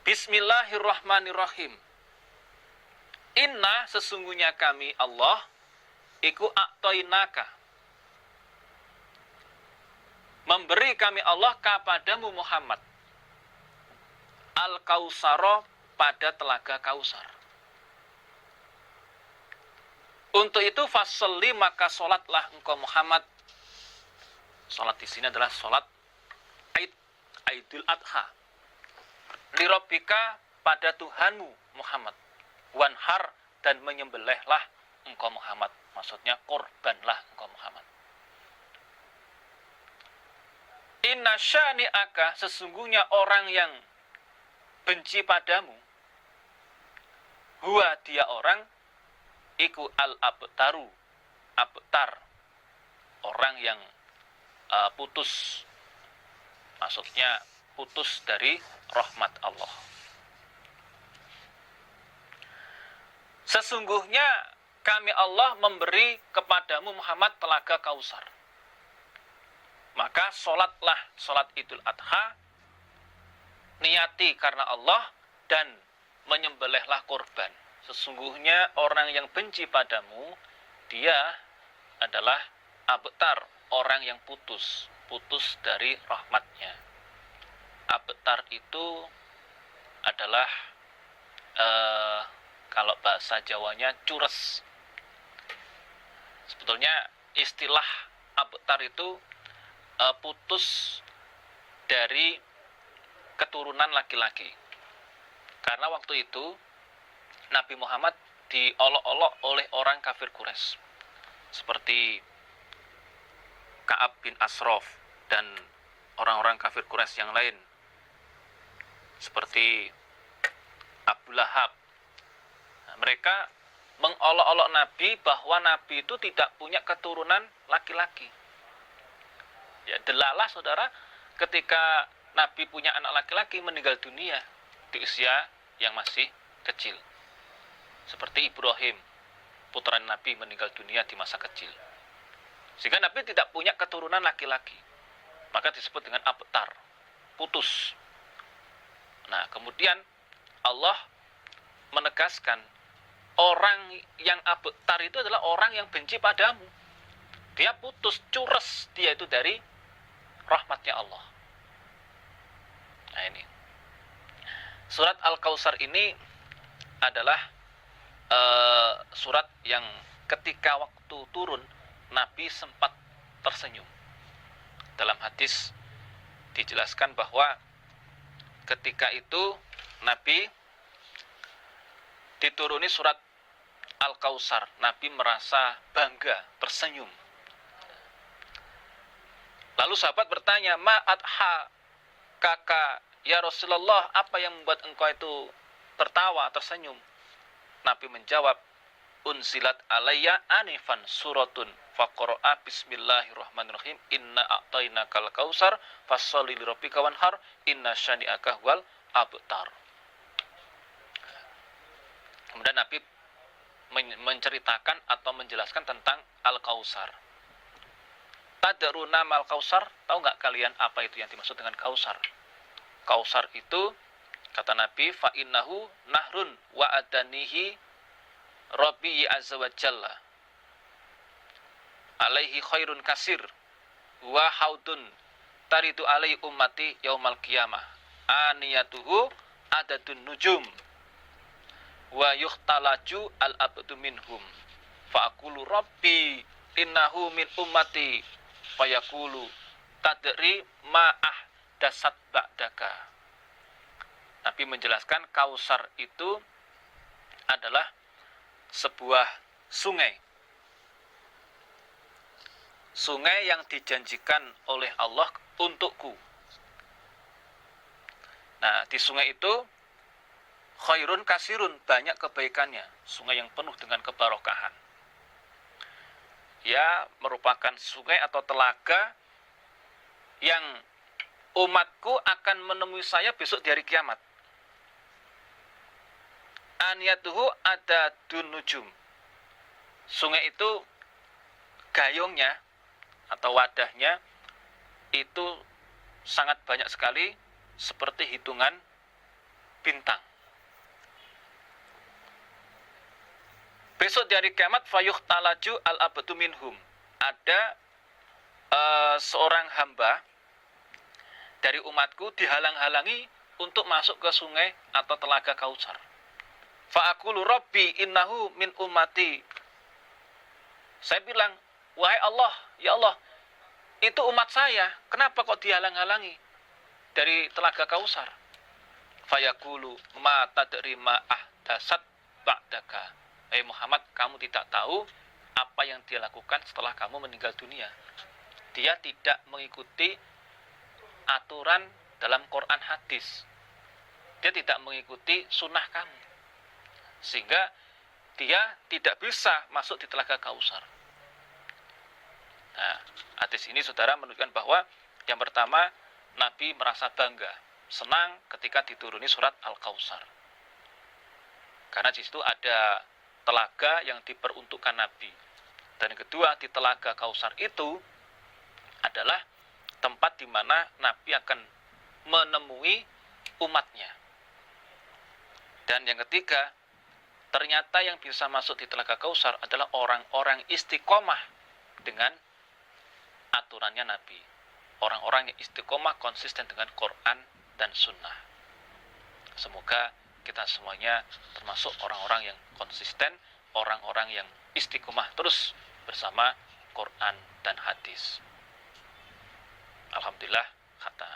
Bismillahirrahmanirrahim. Inna, sesungguhnya kami Allah, iku a'toinaka, memberi kami Allah kepadamu Muhammad, al-kausaro, pada telaga Kausar. Untuk itu fasolli, maka sholatlah engkau Muhammad. Sholat di sini adalah sholat Aidul Adha. Lirabbika, pada Tuhanmu Muhammad. Wanhar, dan menyembelihlah engkau Muhammad. Maksudnya korbanlah engkau Muhammad. Inna syani'aka, sesungguhnya orang yang benci padamu, huwa, dia orang, iku al-abtaru, abtar, orang yang putus. Maksudnya putus dari rahmat Allah. Sesungguhnya kami Allah memberi kepadamu Muhammad telaga Kausar. Maka sholatlah sholat Idul Adha, niati karena Allah, dan menyembelihlah korban. Sesungguhnya orang yang benci padamu, dia adalah abtar, orang yang putus dari rahmatnya. Abtar itu adalah kalau bahasa Jawanya cures. Sebetulnya istilah abtar itu putus dari keturunan laki-laki. Karena waktu itu Nabi Muhammad diolok-olok oleh orang kafir Quraisy, seperti Ka'ab bin Ashraf dan orang-orang kafir Quraisy yang lain, seperti Abu Lahab. Nah, mereka mengolok-olok Nabi bahwa Nabi itu tidak punya keturunan laki-laki. Ya, delalah saudara, ketika Nabi punya anak laki-laki meninggal dunia di usia yang masih kecil. Seperti Ibrahim, putra Nabi, meninggal dunia di masa kecil. Sehingga Nabi tidak punya keturunan laki-laki. Maka disebut dengan abtar, putus. Nah, kemudian Allah menegaskan, orang yang abtar itu adalah orang yang benci padamu. Dia putus, cures dia itu dari rahmatnya Allah. Nah, ini surat Al-Kausar ini adalah surat yang ketika waktu turun Nabi sempat tersenyum. Dalam hadis dijelaskan bahwa ketika itu Nabi dituruni surat Al-Kausar, Nabi merasa bangga, tersenyum. Lalu sahabat bertanya, ma'adha kakak ya Rasulullah, apa yang membuat engkau itu tertawa, tersenyum? Nabi menjawab, unsilat alayya anifan suratun faqra'a bismillahirrahmanirrahim inna a'tainakal kausar fasholli lirabbika wanhar inna syani'aka huwal abtar. Kemudian Nabi menceritakan atau menjelaskan tentang Al-Kausar. Tadruna mal kausar, tahu nggak kalian apa itu yang dimaksud dengan kausar? Kausar itu, kata Nabi, fa innahu nahrun wa adanihi Rabbi azza wa jalla alaihi khairun kasir wa haudun taridu alaihi ummati yaumal qiyamah aniyatuhu adadun nujum wa yukhtalaju al-abdu minhum fa'akulu Rabbi innahu min ummati fayakulu tadri ma'ah dasat ba'daka. Nabi menjelaskan Kausar itu adalah sebuah sungai. Sungai yang dijanjikan oleh Allah untukku. Nah, di sungai itu khairun kasirun, banyak kebaikannya. Sungai yang penuh dengan kebarokahan. Ya, merupakan sungai atau telaga yang umatku akan menemui saya besok di hari kiamat. Aniyatuhu ada dunujum. Sungai itu gayungnya atau wadahnya itu sangat banyak sekali, seperti hitungan bintang. Besok di hari kiamat fayuhtalaju al-abdu minhum. Ada seorang hamba dari umatku dihalang-halangi untuk masuk ke sungai atau telaga Kautsar. Fa'aqulu rabbi innahu min ummati. Saya bilang, wahai Allah, ya Allah, itu umat saya, kenapa kok dihalang-halangi dari telaga Kautsar? Fayaqulu ma tadri ma ahdasat ba'daka. Muhammad, kamu tidak tahu apa yang dia lakukan setelah kamu meninggal dunia. Dia tidak mengikuti aturan dalam Quran hadis. Dia tidak mengikuti sunnah kamu. Sehingga dia tidak bisa masuk di telaga Kautsar. Nah, hadis ini saudara menunjukkan bahwa yang pertama, Nabi merasa bangga, senang ketika dituruni surat Al-Kautsar. Karena di situ ada telaga yang diperuntukkan Nabi. Dan yang kedua, di telaga Kautsar itu adalah tempat di mana Nabi akan menemui umatnya. Dan yang ketiga, ternyata yang bisa masuk di telaga Kautsar adalah orang-orang istiqomah dengan aturannya Nabi. Orang-orang yang istiqomah konsisten dengan Quran dan Sunnah. Semoga kita semuanya termasuk orang-orang yang konsisten, orang-orang yang istiqomah terus bersama Quran dan hadis. Alhamdulillah, kata